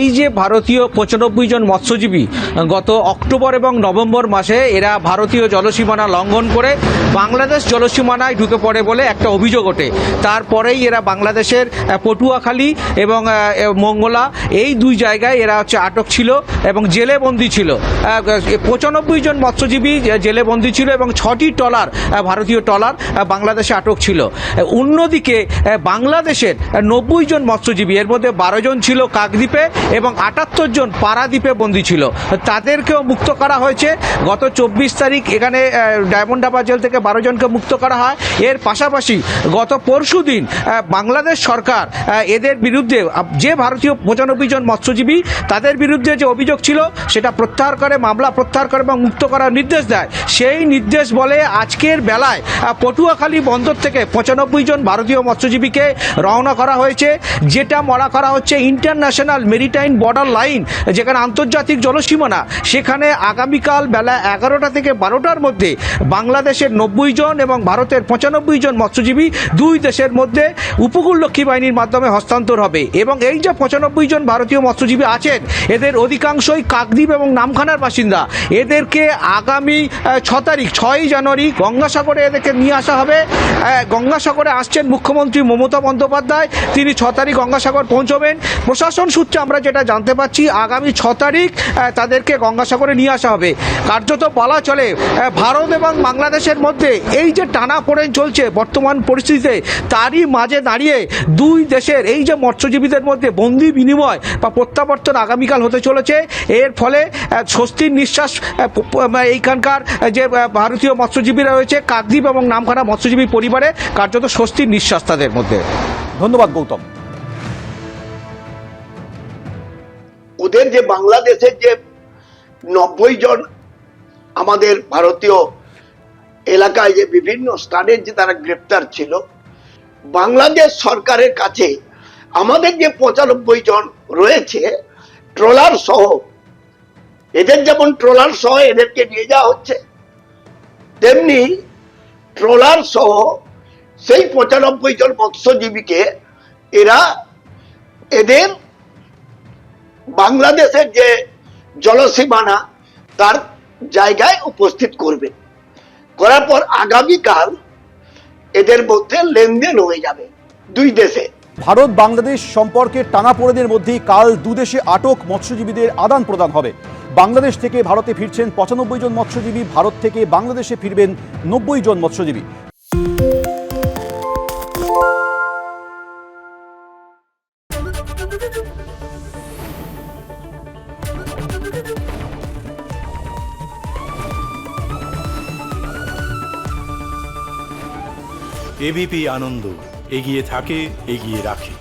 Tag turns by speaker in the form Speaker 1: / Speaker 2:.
Speaker 1: এই যে ভারতীয় ৯৫ জন মৎস্যজীবী গত অক্টোবর এবং নভেম্বর মাসে এরা ভারতীয় জলসীমানা লঙ্ঘন করে বাংলাদেশ জলসীমানায় ঢুকে পড়ে বলে একটা অভিযোগ ওঠে। তারপরেই এরা বাংলাদেশের পটুয়াখালী এবং মঙ্গলা এই দুই জায়গায় এরা আটক ছিল এবং জেলে বন্দী ছিল। ৯৫ জন মৎস্যজীবী জেলে বন্দী ছিল এবং ৬টি ট্রলার ভারতীয় ট্রলার বাংলাদেশে আটক ছিল। অন্যদিকে বাংলাদেশের ৯০ জন মৎস্যজীবী, এর মধ্যে ১২ জন ছিল কাকদ্বীপে এবং ৭৮ জন পারাদ্বীপে বন্দী ছিল, তাদেরকেও মুক্ত করা হয়েছে। গত ২৪ তারিখ এখানে ডায়মন্ড হারবার জেল থেকে ১২ জনকে মুক্ত করা হয়। এর পাশাপাশি গত পরশু দিন বাংলাদেশ সরকার এদের বিরুদ্ধে যে ভারতীয় ৯৫ জন মৎস্যজীবী তাদের বিরুদ্ধে যে অভিযোগ ছিল সেটা প্রত্যাহার করে, মামলা প্রত্যাহার করে এবং মুক্ত করার নির্দেশ দেয়। সেই নির্দেশ বলে আজকের বেলায় পটুয়াখালী বন্দর থেকে ৯৫ জন ভারতীয় মৎস্যজীবীকে রওনা করা হয়েছে, যেটা মনে করা হচ্ছে ইন্টারন্যাশনাল মেরিটাইম বর্ডার লাইন, যেখানে আন্তর্জাতিক জলসীমানা, সেখানে আগামীকাল বেলা ১১টা থেকে ১২টার মধ্যে বাংলাদেশের ৯০ জন এবং ভারতের ৯৫ জন মৎস্যজীবী দুই দেশের মধ্যে উপকূলরক্ষী বাহিনীর মাধ্যমে হস্তান্তর হবে। এবং এই যে ৯৫ জন ভারতীয় মৎস্যজীবী আছেন এদের অধিকাংশই কাকদ্বীপ এবং নামখানার বাসিন্দা। এদেরকে আগামী ৬ জানুয়ারি গঙ্গাসাগরে এদেরকে নিয়ে আসা হবে। গঙ্গাসাগরে আসছেন মুখ্যমন্ত্রী মমতা বন্দ্যোপাধ্যায়, তিনি ৬ তারিখ গঙ্গাসাগর পৌঁছবেন। প্রশাসন সূত্রে আমরা যেটা জানতে পারছি আগামী ৬ তারিখ তাদেরকে গঙ্গাসাগরে নিয়ে আসা হবে। কার্যত বলা চলে ভারত এবং বাংলাদেশের মধ্যে এই যে টানাপোড়েন চলছে বর্তমান পরিস্থিতিতে, তারই মাঝে দাঁড়িয়ে দুই দেশের এই যে মৎস্যজীবীদের মধ্যে বন্দি বিনিময় বা প্রত্যাবর্তন আগামীকাল হতে চলেছে। এর ফলে স্বস্তির নিঃশ্বাস এইখানকার যে ভারতীয় মৎস্যজীবীরা রয়েছে কাকদ্বীপ এবং নামখানা মৎস্যজীবী পরিবারে কার্যত স্বস্তির নিঃশ্বাস তাদের মধ্যে।
Speaker 2: ধন্যবাদ গৌতম।
Speaker 3: ওদের যে বাংলাদেশের যে ৯০ জন আমাদের ভারতীয় এলাকায় যে বিভিন্ন স্থানে যে তারা গ্রেপ্তার ছিল, বাংলাদেশ সরকারের কাছে আমাদের যে ৯৫ জন রয়েছে ট্রলার সহ, এদের যেমন ট্রলার সহ এদেরকে নিয়ে যাওয়া হচ্ছে, তেমনি ট্রলার সহ সেই ৯৫ জন মৎস্যজীবীকে এদের বাংলাদেশের যে জলসীমানা তার জায়গায় উপস্থিত করবে। করার পর আগামীকাল এদের মধ্যে লেনদেন হয়ে যাবে দুই দেশে।
Speaker 2: ভারত বাংলাদেশ সম্পর্কের টানাপোড়েনের মধ্যেই কাল দুদেশে আটক মৎস্যজীবীদের আদান প্রদান হবে। বাংলাদেশ থেকে ভারতে ফিরছেন ৯৫ জন মৎস্যজীবী, ভারত থেকে বাংলাদেশে ফিরবেন ৯০ জন মৎস্যজীবী।
Speaker 4: এবিপি আনন্দ, এগিয়ে থাকে, এগিয়ে রাখে।